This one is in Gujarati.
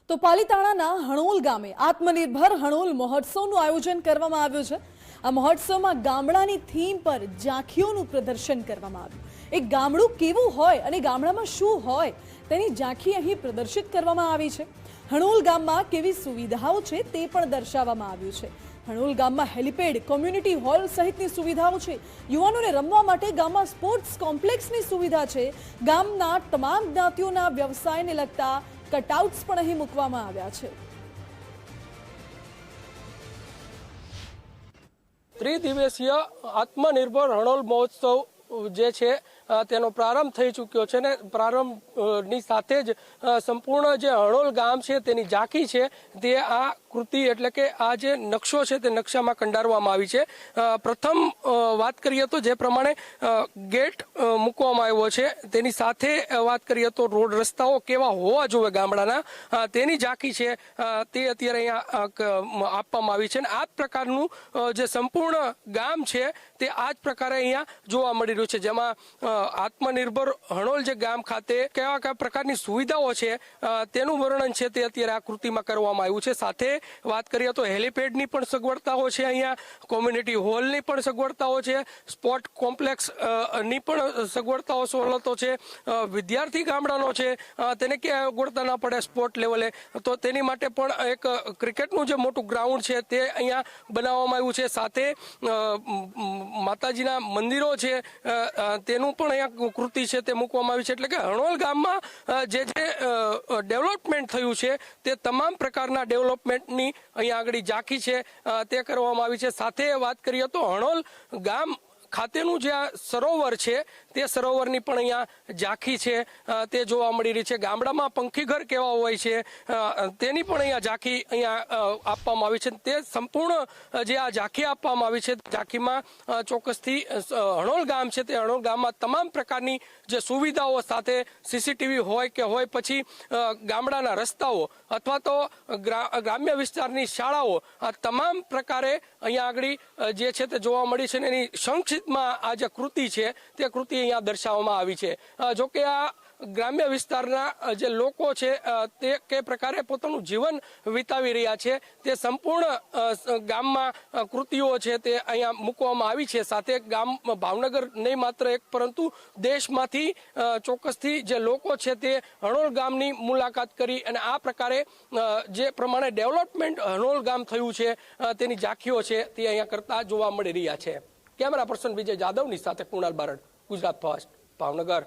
તો પાલીતાણાના હણોલ ગામે આત્મનિર્ભર હણોલ મહોત્સવનું આયોજન કરવામાં આવ્યું છે। આ મહોત્સવમાં ગામડાની થીમ પર ઝાંખીઓનું પ્રદર્શન કરવામાં આવ્યું। એક ગામડું કેવું હોય અને ગામડામાં શું હોય તેની ઝાંખી અહીં પ્રદર્શિત કરવામાં આવી છે। હણોલ ગામમાં કેવી સુવિધાઓ છે તે પણ દર્શાવવામાં આવ્યું છે। હણોલ ગામમાં હેલિપેડ, કોમ્યુનિટી હોલ સહિતની સુવિધાઓ છે। યુવાનોને રમવા માટે ગામમાં સ્પોર્ટ્સ કોમ્પ્લેક્સની સુવિધા છે। ગામના તમામ જ્ઞાતિઓના વ્યવસાયને લગતા કટઆઉટ્સ પણ અહીં મૂકવામાં આવ્યા છે। ત્રિદિવસીય આત્મનિર્ભર હણોલ મહોત્સવ જે છે તેનો પ્રારંભ થઈ ચૂક્યો છે ને પ્રારંભની સાથે જ સંપૂર્ણ જે હણોલ ગામ છે તેની ઝાંખી છે તે આ કૃતિ એટલે કે આ જે નકશો છે તે નકશામાં કંડારવામાં આવી છે। પ્રથમ વાત કરીએ તો જે પ્રમાણે ગેટ મૂકવામાં આવ્યો છે તેની સાથે વાત કરીએ તો રોડ રસ્તાઓ કેવા હોવા જોઈએ ગામડાના તેની ઝાંખી છે તે અત્યારે અહીંયા આપવામાં આવી છે અને આ જ પ્રકારનું જે સંપૂર્ણ ગામ છે તે આ જ પ્રકારે અહીંયા જોવા મળી રહ્યું છે। જેમાં આત્મનિર્ભર હણોલ જે ગામ ખાતે કેવા કયા પ્રકારની સુવિધાઓ છે તેનું વર્ણન છે તે અત્યારે આ કૃતિમાં કરવામાં આવ્યું છે। સાથે વાત કરીએ તો હેલિપેડની પણ સગવડતાઓ છે, અહીંયા કોમ્યુનિટી હોલની પણ સગવડતાઓ છે, સ્પોર્ટ કોમ્પ્લેક્સ ની પણ સગવડતાઓ સવલતો છે, વિદ્યાર્થી ગામડાનો છે તેને ક્યાં અગવડતા ના પડે સ્પોર્ટ લેવલે તો તેની માટે પણ એક ક્રિકેટનું જે મોટું ગ્રાઉન્ડ છે તે અહીંયા બનાવવામાં આવ્યું છે। સાથે માતાજીના મંદિરો છે તેનું પણ અહીંયા કૃતિ છે તે મૂકવામાં આવી છે। એટલે કે હણોલ ગામમાં જે ડેવલપમેન્ટ થયું છે તે તમામ પ્રકારના ડેવલપમેન્ટની અહીંયા આગળ ઝાંખી છે તે કરવામાં આવી છે। સાથે વાત કરીએ તો હણોલ ગામ ખાતેનું જે આ સરોવર છે તે સરોવરની પણ અહીંયા ઝાંખી છે તે જોવા મળી રહી છે। ગામડામાં પંખીઘર કેવા હોય છે તેની પણ અહીંયા ઝાંખી અહીંયા આપવામાં આવી છે। તે સંપૂર્ણ જે આ ઝાંખી આપવામાં આવી છે ઝાંખીમાં ચોક્કસથી હણોલ ગામ છે તે હણોલ ગામમાં તમામ પ્રકારની જે સુવિધાઓ સાથે સીસીટીવી હોય કે હોય પછી ગામડાના રસ્તાઓ અથવા તો ગ્રામ્ય વિસ્તારની શાળાઓ આ તમામ પ્રકારે અહીંયા આગળ જે છે તે જોવા મળી છે એની સંક્ષિપ્તમાં આ જે કૃતિ છે તે કૃતિ અહીંયા દર્શાવવામાં આવી છે। જોકે આ ગ્રામ્ય વિસ્તારના જે લોકો છે તે કે પ્રકારે પોતાનું જીવન વિતાવી રહ્યા છે તે સંપૂર્ણ ગામમાં કૃતિઓ છે તે અહીંયા મૂકવામાં આવી છે। સાથે ગામ ભાવનગર નહીં માત્ર એક પરંતુ દેશમાંથી ચોક્કસથી જે લોકો છે તે હણોલ ગામની મુલાકાત કરી અને આ પ્રકારે જે પ્રમાણે ડેવલપમેન્ટ હણોલ ગામ થયું છે તેની ઝાંખીઓ છે તે અહીંયા કરતા જોવા મળી રહ્યા છે। કેમેરા પર્સન વિજય જાદવની સાથે કુણાલ બારડ, ગુજરાત ફર્સ્ટ, ભાવનગર।